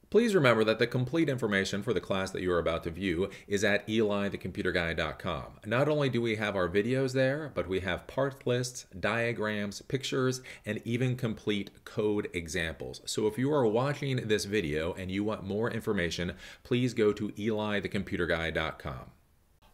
Please remember that the complete information for the class that you are about to view is at elithecomputerguy.com. Not only do we have our videos there, but we have part lists, diagrams, pictures, and even complete code examples. So if you are watching this video and you want more information, please go to elithecomputerguy.com.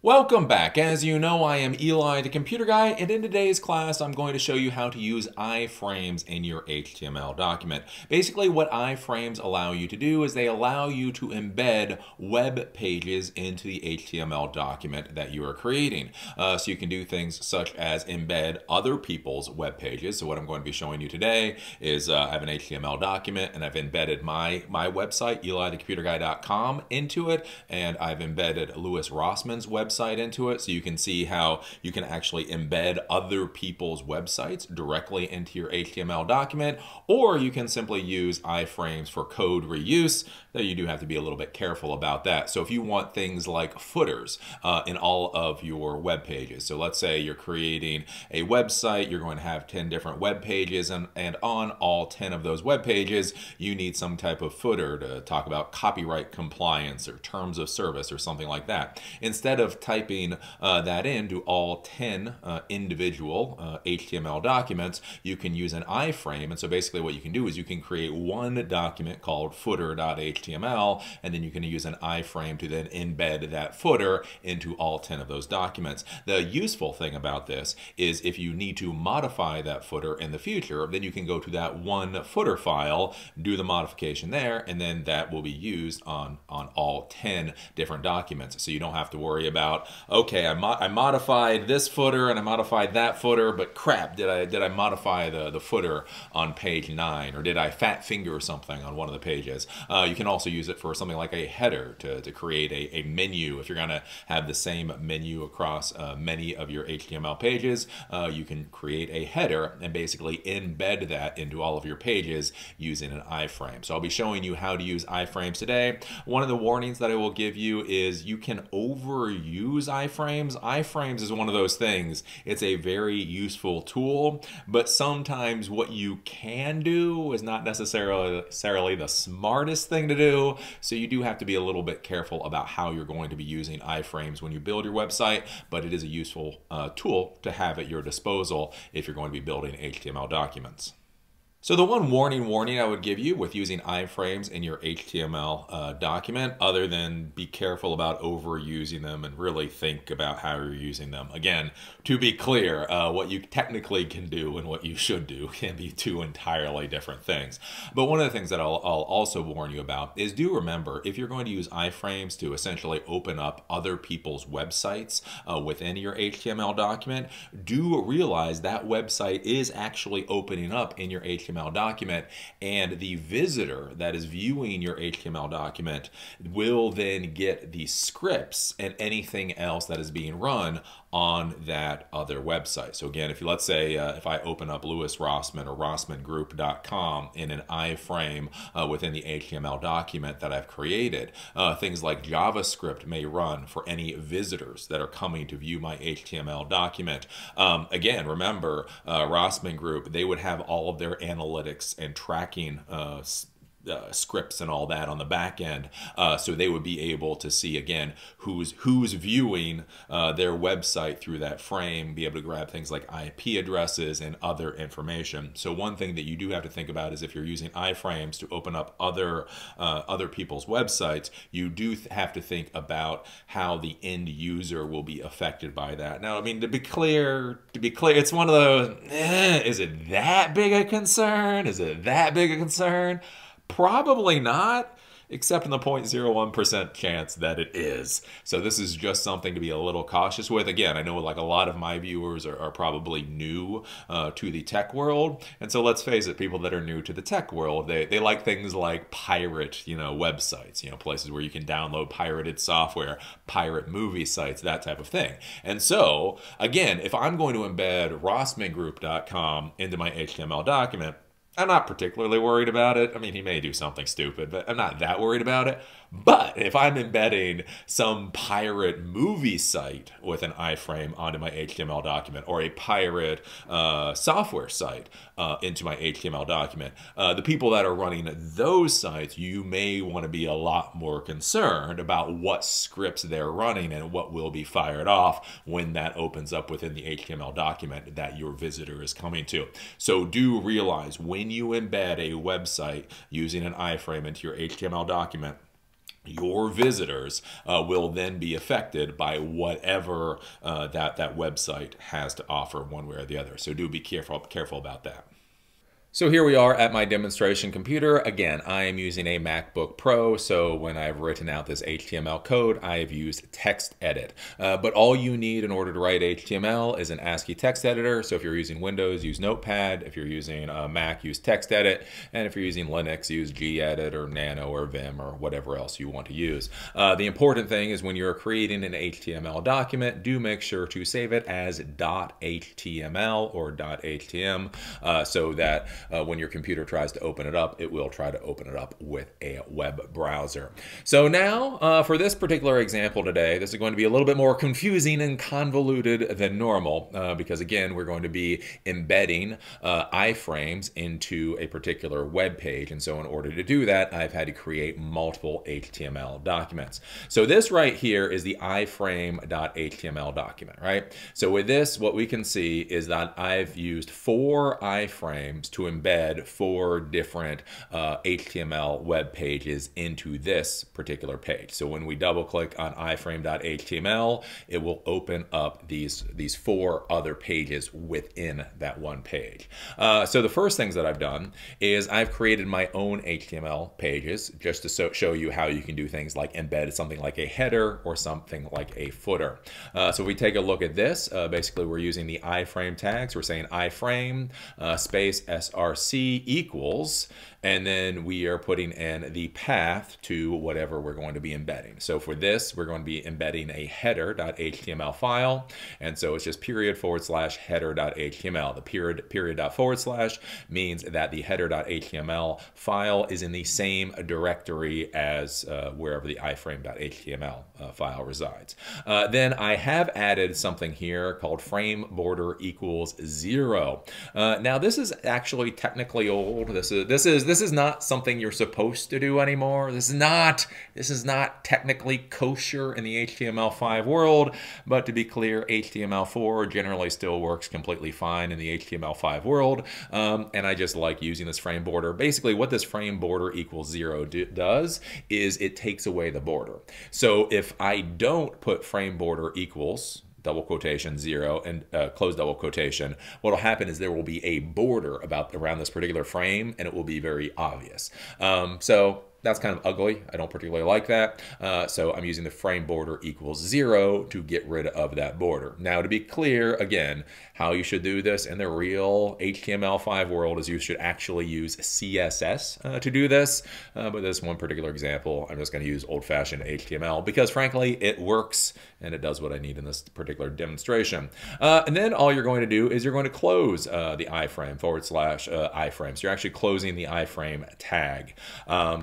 Welcome back. As you know, I am Eli, the Computer Guy, and in today's class, I'm going to show you how to use iframes in your HTML document. Basically, what iframes allow you to do is they allow you to embed web pages into the HTML document that you are creating. So you can do things such as embed other people's web pages. So what I'm going to be showing you today is I have an HTML document, and I've embedded my website, elithecomputerguy.com, into it, and I've embedded Louis Rossman's website into it, so you can see how you can actually embed other people's websites directly into your HTML document, or you can simply use iframes for code reuse, though you do have to be a little bit careful about that. So if you want things like footers in all of your web pages, so let's say you're creating a website, you're going to have 10 different web pages, and on all 10 of those web pages, you need some type of footer to talk about copyright compliance or terms of service or something like that. Instead of typing that into all 10 individual HTML documents, you can use an iframe. And so basically what you can do is you can create one document called footer.html, and then you can use an iframe to then embed that footer into all 10 of those documents. The useful thing about this is if you need to modify that footer in the future, then you can go to that one footer file, do the modification there, and then that will be used on all 10 different documents. So you don't have to worry about, okay, I modified this footer and I modified that footer, but crap, did I modify the footer on page 9, or did I fat finger something on one of the pages? You can also use it for something like a header to create a menu. If you're going to have the same menu across many of your HTML pages, you can create a header and basically embed that into all of your pages using an iframe. So I'll be showing you how to use iframes today. One of the warnings that I will give you is you can overuse iframes. Iframes is one of those things. It's a very useful tool, but sometimes what you can do is not necessarily the smartest thing to do. So you do have to be a little bit careful about how you're going to be using iframes when you build your website, but it is a useful tool to have at your disposal if you're going to be building HTML documents. So the one warning I would give you with using iframes in your HTML document, other than be careful about overusing them and really think about how you're using them. Again, to be clear, what you technically can do and what you should do can be two entirely different things. But one of the things that I'll also warn you about is, do remember, if you're going to use iframes to essentially open up other people's websites within your HTML document, do realize that website is actually opening up in your HTML document, and the visitor that is viewing your HTML document will then get the scripts and anything else that is being run on that other website. So again, if you, let's say if I open up Louis Rossman or rossmangroup.com in an iframe within the HTML document that I've created, things like JavaScript may run for any visitors that are coming to view my HTML document. Again, remember, Rossman Group, they would have all of their analytics and tracking scripts and all that on the back end, so they would be able to see again who's viewing their website through that frame, be able to grab things like IP addresses and other information. So one thing that you do have to think about is if you're using iframes to open up other people's websites, you do have to think about how the end user will be affected by that. Now, I mean, to be clear, it's one of those, is it that big a concern? Is it that big a concern? Probably not, except in the 0.01% chance that it is. So this is just something to be a little cautious with. Again, I know like a lot of my viewers are probably new to the tech world. And so let's face it, people that are new to the tech world, they like things like pirate, websites, places where you can download pirated software, pirate movie sites, that type of thing. And so, again, if I'm going to embed rossmangroup.com into my HTML document, I'm not particularly worried about it. I mean, he may do something stupid, but I'm not that worried about it. But if I'm embedding some pirate movie site with an iframe onto my HTML document, or a pirate software site into my HTML document, the people that are running those sites, you may want to be a lot more concerned about what scripts they're running and what will be fired off when that opens up within the HTML document that your visitor is coming to. So do realize when you embed a website using an iframe into your HTML document, your visitors will then be affected by whatever that website has to offer one way or the other. So do be careful about that. So here we are at my demonstration computer. Again, I am using a MacBook Pro, so when I've written out this HTML code, I've used text edit. But all you need in order to write HTML is an ASCII text editor. So if you're using Windows, use Notepad. If you're using Mac, use text edit. And if you're using Linux, use gedit or Nano or Vim or whatever else you want to use. The important thing is when you're creating an HTML document, do make sure to save it as .html or .htm so that when your computer tries to open it up, it will try to open it up with a web browser. So now, for this particular example today, this is going to be a little bit more confusing and convoluted than normal because, again, we're going to be embedding iframes into a particular web page. And so in order to do that, I've had to create multiple HTML documents. So this right here is the iframe.html document, right? So with this, what we can see is that I've used 4 iframes to embed 4 different HTML web pages into this particular page. So when we double click on iframe.html, it will open up these 4 other pages within that one page. So the first things that I've done is I've created my own HTML pages just to show you how you can do things like embed something like a header or something like a footer. So if we take a look at this, basically we're using the iframe tags. We're saying iframe space src equals, and then we are putting in the path to whatever we're going to be embedding. So for this, we're going to be embedding a header.html file, and so it's just /header.html. The period means that the header.html file is in the same directory as wherever the iframe.html file resides. Then I have added something here called frame border equals 0. Now this is actually technically old. This is not something you're supposed to do anymore. This is not technically kosher in the HTML5 world, but to be clear, HTML4 generally still works completely fine in the HTML5 world, and I just like using this frame border. Basically, what this frame border equals 0 does is it takes away the border. So if I don't put frame border equals double quotation 0 and close double quotation, what will happen is there will be a border around this particular frame, and it will be very obvious. So that's kind of ugly. I don't particularly like that. So I'm using the frame border equals 0 to get rid of that border. Now, to be clear, again, how you should do this in the real HTML5 world is you should actually use CSS to do this. But this one particular example, I'm just going to use old-fashioned HTML because, frankly, it works and it does what I need in this particular demonstration. And then all you're going to do is you're going to close the iframe /iframe. So you're actually closing the iframe tag.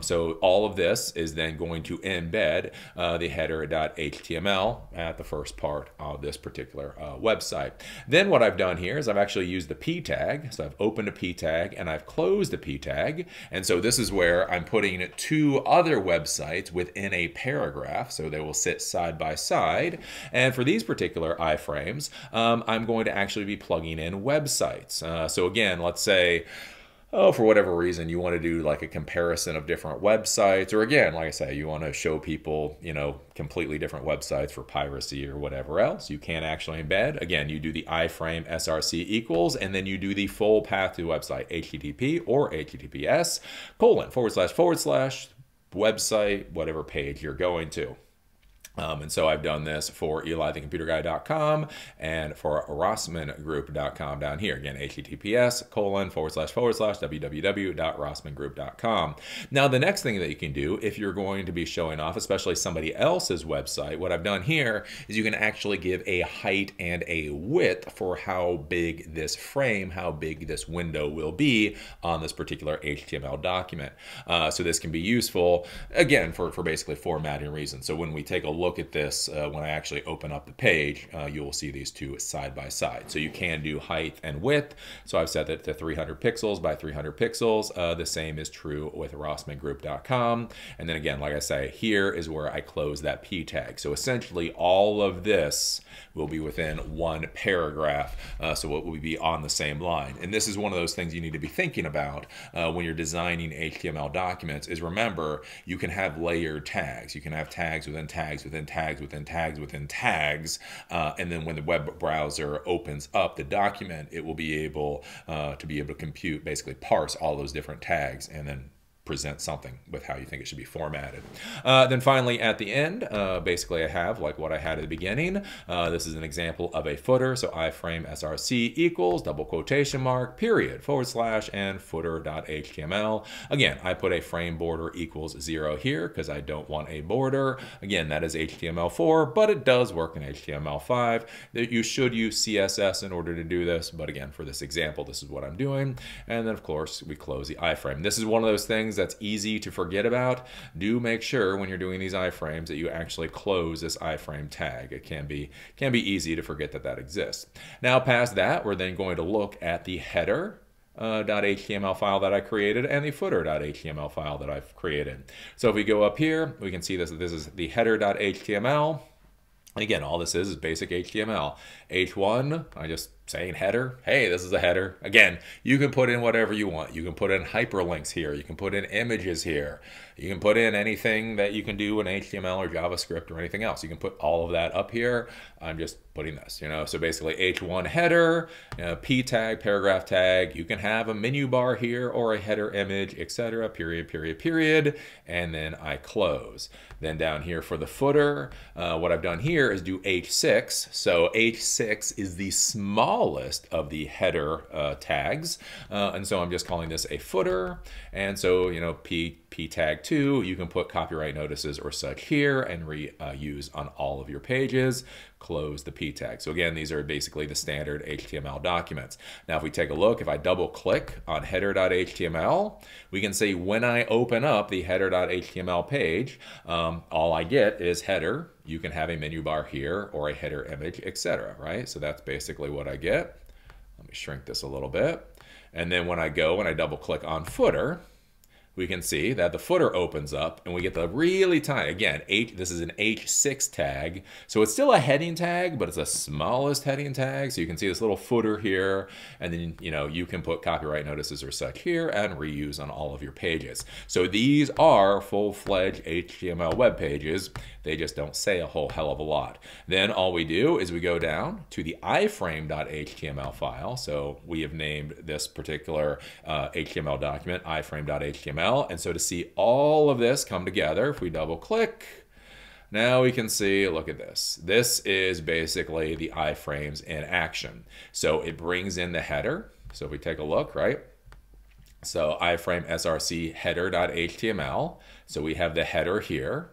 So all of this is then going to embed the header.html at the first part of this particular website. Then what I've done here is I've actually used the p tag. So I've opened a p tag and I've closed a p tag. And so this is where I'm putting 2 other websites within a paragraph. So they will sit side by side. And for these particular iframes, I'm going to actually be plugging in websites. So again, let's say, for whatever reason, you want to do like a comparison of different websites, or again, like I say, you want to show people, completely different websites for piracy or whatever else, you can actually embed. Again, you do the iframe src equals, and then you do the full path to the website, HTTP or HTTPS, // website, whatever page you're going to. And so I've done this for EliTheComputerGuy.com and for RossmanGroup.com down here. Again, https://www.rossmangroup.com. Now, the next thing that you can do if you're going to be showing off, especially somebody else's website, what I've done here is you can actually give a height and a width for how big this frame, how big this window will be on this particular HTML document. So this can be useful, again, for basically formatting reasons. So when we take a look at this, when I actually open up the page, you will see these two side by side. So you can do height and width. So I've set it to 300 pixels by 300 pixels. The same is true with rossmangroup.com. And then again, like I say, here is where I close that P tag. So essentially all of this will be within one paragraph. So it will be on the same line. And this is one of those things you need to be thinking about when you're designing HTML documents is remember, you can have layered tags. You can have tags within tags within tags within tags within tags, and then when the web browser opens up the document, it will be able to compute, basically parse all those different tags and then present something with how you think it should be formatted. Then finally at the end, basically I have like what I had at the beginning. This is an example of a footer. So iframe src equals double quotation mark period / and footer.html. Again, I put a frame border equals 0 here because I don't want a border. Again, that is HTML4, but it does work in HTML5. You should use CSS in order to do this, but again, for this example, this is what I'm doing. And then of course we close the iframe. This is one of those things that's easy to forget about. Do make sure when you're doing these iframes that you actually close this iframe tag. It can be easy to forget that that exists. Now past that, we're then going to look at the header .html file that I created and the footer.html file that I've created. So if we go up here, we can see this is the header.html. And again, all this is basic HTML. H1, I just saying header. Hey, this is a header. Again, you can put in whatever you want. You can put in hyperlinks here. You can put in images here. You can put in anything that you can do in HTML or JavaScript or anything else. You can put all of that up here. I'm just putting this, so basically H1 header, P tag, paragraph tag. You can have a menu bar here or a header image, etc. Period, period, period. And then I close. Then down here for the footer, what I've done here is do H6. So H6 is the smallest of the header tags. And so I'm just calling this a footer. And so, P tag 2, you can put copyright notices or such here and reuse on all of your pages. Close the P tag. So again, these are basically the standard HTML documents. Now, if we take a look, if I double click on header.html, we can see when I open up the header.html page, all I get is header. You can have a menu bar here or a header image, etc. Right? So that's basically what I get. Let me shrink this a little bit. And then when I go and I double click on footer, we can see that the footer opens up and we get the really tiny, again, this is an H6 tag. So it's still a heading tag, but it's the smallest heading tag. So you can see this little footer here, and then, you can put copyright notices or such here and reuse on all of your pages. So these are full-fledged HTML web pages. They just don't say a whole hell of a lot. Then all we do is we go down to the iframe.html file. So we have named this particular HTML document iframe.html. And so to see all of this come together, if we double click, now we can see, look at this. This is basically the iframes in action. So it brings in the header. So if we take a look, right? So iframe src header.html. So we have the header here.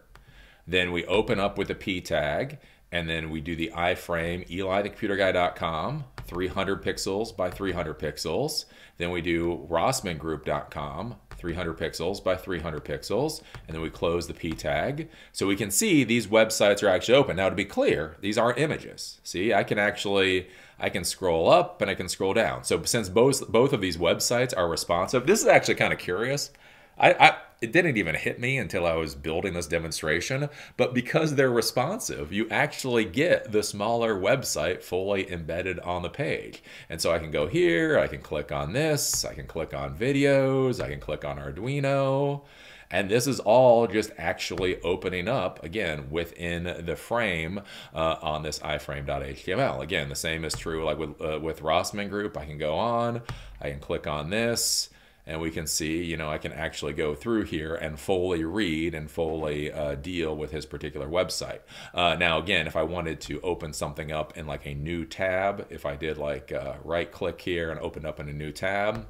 Then we open up with the P tag, and then we do the iframe EliTheComputerGuy.com, 300 pixels by 300 pixels. Then we do RossmanGroup.com, 300 pixels by 300 pixels, and then we close the P tag. So we can see these websites are actually open. Now, to be clear, these aren't images. See, I can scroll up and I can scroll down. So since both of these websites are responsive, this is actually kind of curious. It didn't even hit me until I was building this demonstration, but because they're responsive, you actually get the smaller website fully embedded on the page. And so I can go here, I can click on this, I can click on videos, I can click on Arduino, and this is all just actually opening up, again, within the frame on this iframe.html. Again, the same is true like with Rossman Group. I can go on, I can click on this, and we can see, you know, I can actually go through here and fully read and fully deal with his particular website. Now, again, if I wanted to open something up in like a new tab, if I did like right click here and open up in a new tab,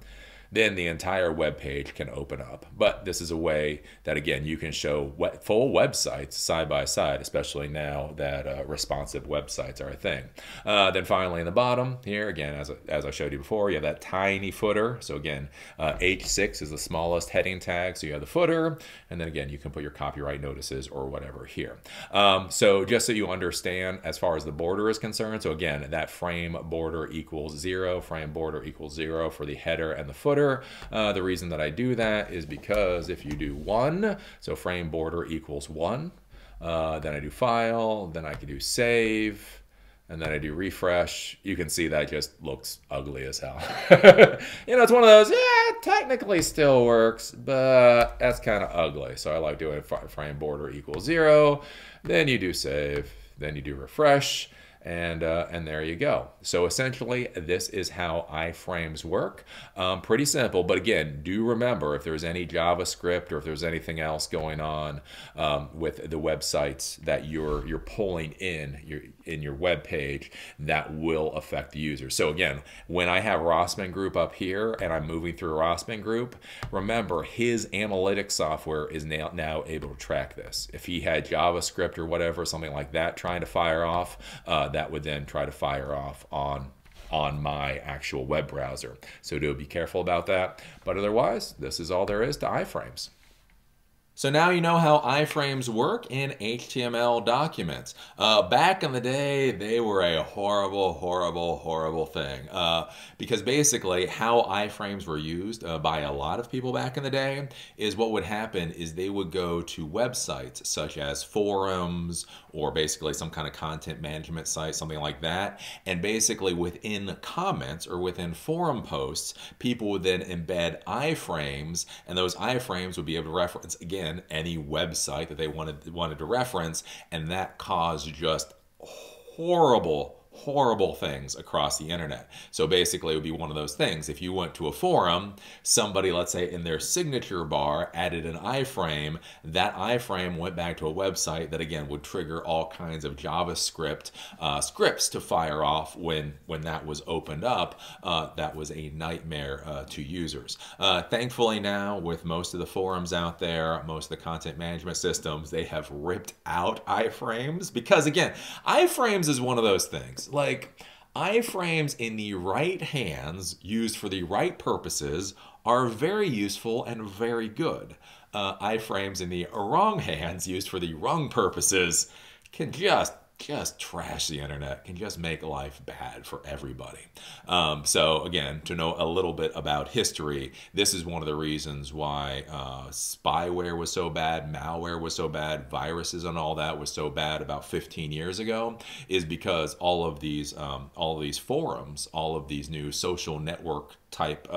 then the entire web page can open up. But this is a way that, again, you can show full websites side by side, especially now that responsive websites are a thing. Then finally, in the bottom here, again, as I showed you before, you have that tiny footer. So again, H6 is the smallest heading tag. So you have the footer, and then again, you can put your copyright notices or whatever here. So just so you understand, as far as the border is concerned, so again, that frame border equals 0, frame border equals 0 for the header and the footer. The reason that I do that is because if you do 1, so frame border equals 1, then I do file, then I can do save, and then I do refresh. You can see that just looks ugly as hell. You know, it's one of those, yeah, it technically still works, but that's kind of ugly. So I like doing frame border equals 0, then you do save, then you do refresh, and there you go. So essentially, this is how iframes work. Pretty simple, but again, do remember if there's any JavaScript or if there's anything else going on with the websites that you're pulling in your web page, that will affect the user. So again, when I have Rossman Group up here and I'm moving through Rossman Group, remember his analytics software is now able to track this. If he had JavaScript or whatever, something like that, trying to fire off, that would then try to fire off on my actual web browser. So do be careful about that. But otherwise, this is all there is to iframes. So now you know how iframes work in HTML documents. Back in the day, they were a horrible, horrible, horrible thing. Because basically how iframes were used by a lot of people back in the day is what would happen is they would go to websites such as forums or basically some kind of content management site, something like that. And basically within comments or within forum posts, people would then embed iframes, and those iframes would be able to reference, again, any website that they wanted to reference, and that caused just horrible things across the internet. So basically it would be one of those things. If you went to a forum, somebody, let's say in their signature bar, added an iframe, that iframe went back to a website that again would trigger all kinds of JavaScript scripts to fire off when that was opened up. That was a nightmare to users. Thankfully now, with most of the forums out there, most of the content management systems, they have ripped out iframes, because again, iframes is one of those things. Like, iframes in the right hands, used for the right purposes, are very useful and very good. Iframes in the wrong hands, used for the wrong purposes, can just trash the internet, can just make life bad for everybody. So again, to know a little bit about history, this is one of the reasons why spyware was so bad, malware was so bad, viruses and all that was so bad about 15 years ago, is because all of these forums, all of these new social network type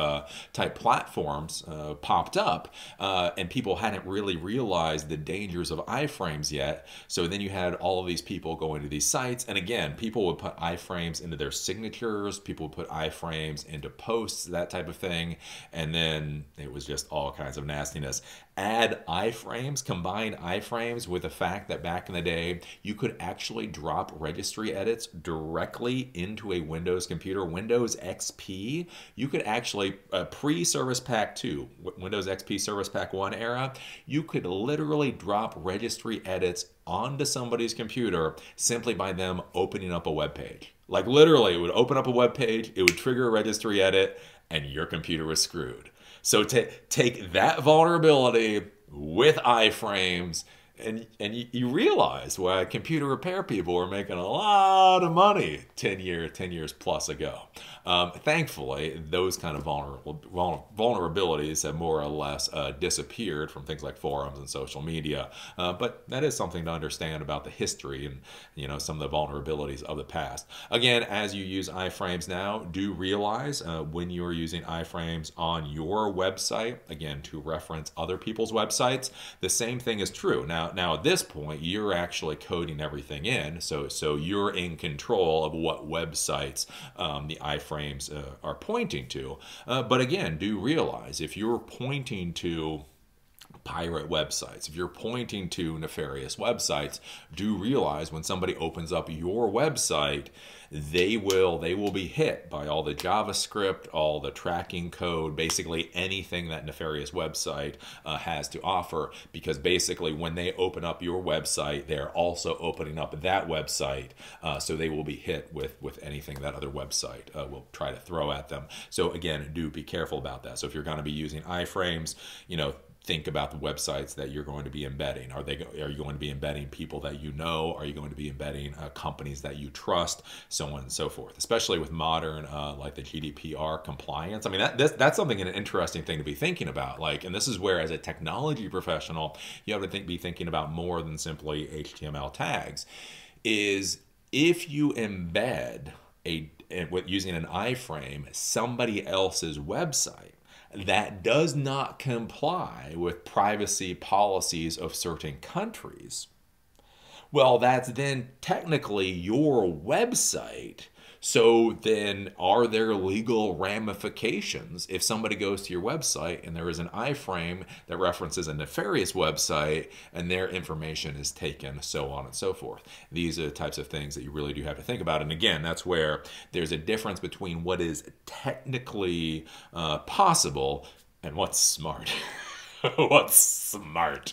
platforms popped up, and people hadn't really realized the dangers of iframes yet. So then you had all of these people going to these sites, and again, people would put iframes into their signatures, people would put iframes into posts, that type of thing, and then it was just all kinds of nastiness. Add iframes, combine iframes with the fact that back in the day, you could actually drop registry edits directly into a Windows computer, Windows XP. You could actually, pre-Service Pack 2, Windows XP Service Pack 1 era, you could literally drop registry edits onto somebody's computer simply by them opening up a web page. Like literally, it would open up a web page, it would trigger a registry edit, and your computer was screwed. So take that vulnerability with iframes, and you realize why computer repair people were making a lot of money 10 years plus ago. Thankfully, those kind of vulnerabilities have more or less disappeared from things like forums and social media. But that is something to understand about the history and some of the vulnerabilities of the past. Again, as you use iframes now, do realize when you are using iframes on your website, again, to reference other people's websites, the same thing is true. Now, Now at this point, you're actually coding everything in, so you're in control of what websites the iframes are pointing to. But again, do realize if you're pointing to pirate websites, if you're pointing to nefarious websites, do realize when somebody opens up your website, they will be hit by all the JavaScript, all the tracking code, basically anything that nefarious website has to offer, because basically when they open up your website, they're also opening up that website, so they will be hit with anything that other website will try to throw at them. So again, do be careful about that. So if you're going to be using iframes, think about the websites that you're going to be embedding. Are you going to be embedding people that you know? Are you going to be embedding companies that you trust? So on and so forth. Especially with modern, like the GDPR compliance. I mean, that's something, an interesting thing to be thinking about. Like, and this is where, as a technology professional, you have to be thinking about more than simply HTML tags. Is if you embed using an iframe somebody else's website that does not comply with privacy policies of certain countries, well, that's then technically your website. So then are there legal ramifications if somebody goes to your website and there is an iframe that references a nefarious website and their information is taken, so on and so forth? These are the types of things that you really do have to think about. And again, that's where there's a difference between what is technically possible and what's smart. What's smart.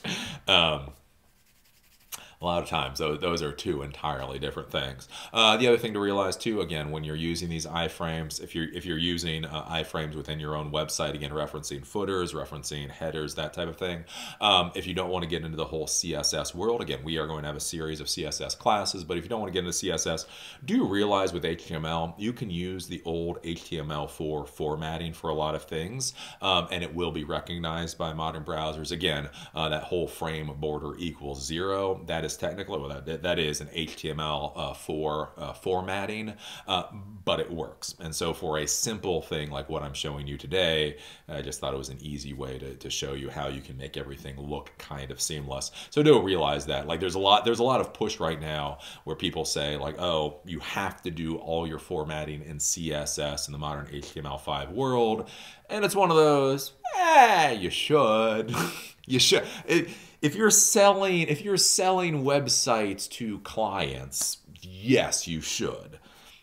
A lot of times, those are two entirely different things. The other thing to realize too, again, when you're using these iframes, if you're using iframes within your own website, again, referencing footers, referencing headers, that type of thing. If you don't want to get into the whole CSS world, again, we are going to have a series of CSS classes, but if you don't want to get into CSS, do realize with HTML, you can use the old HTML4 formatting for a lot of things, and it will be recognized by modern browsers. Again, that whole frame border equals 0, that is technically, well, that is an HTML4 formatting, but it works. And so for a simple thing like what I'm showing you today, I just thought it was an easy way to show you how you can make everything look kind of seamless. So do realize that, like, there's a lot of push right now where people say, like, oh, you have to do all your formatting in CSS in the modern HTML5 world, and it's one of those, you should. You should. If you're selling websites to clients, yes, you should.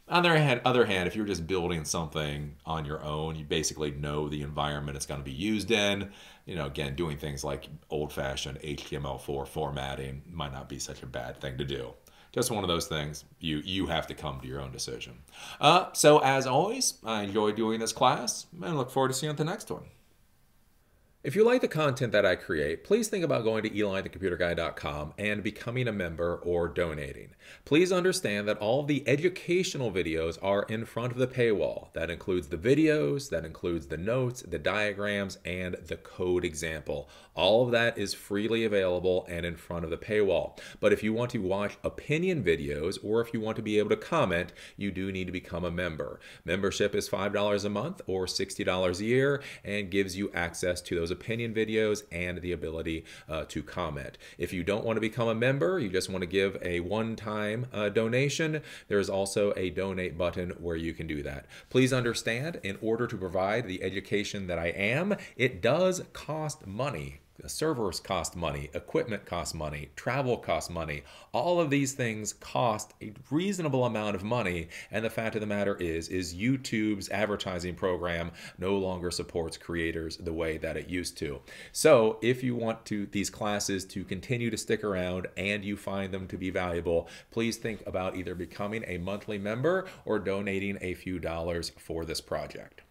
On the other hand, if you're just building something on your own, you basically know the environment it's going to be used in. Again, doing things like old-fashioned HTML4 formatting might not be such a bad thing to do. Just one of those things. You have to come to your own decision. So as always, I enjoyed doing this class and look forward to seeing you at the next one. If you like the content that I create, please think about going to eliTheComputerGuy.com and becoming a member or donating. Please understand that all of the educational videos are in front of the paywall. That includes the videos, that includes the notes, the diagrams, and the code example. All of that is freely available and in front of the paywall. But if you want to watch opinion videos or if you want to be able to comment, you do need to become a member. Membership is $5 a month or $60 a year and gives you access to those opinion videos and the ability to comment. If you don't want to become a member, you just want to give a one-time donation, there's also a donate button where you can do that. Please understand, in order to provide the education that I am, it does cost money. Servers cost money, equipment costs money, travel costs money. All of these things cost a reasonable amount of money, and the fact of the matter is YouTube's advertising program no longer supports creators the way that it used to. So if you want these classes to continue to stick around and you find them to be valuable, please think about either becoming a monthly member or donating a few dollars for this project.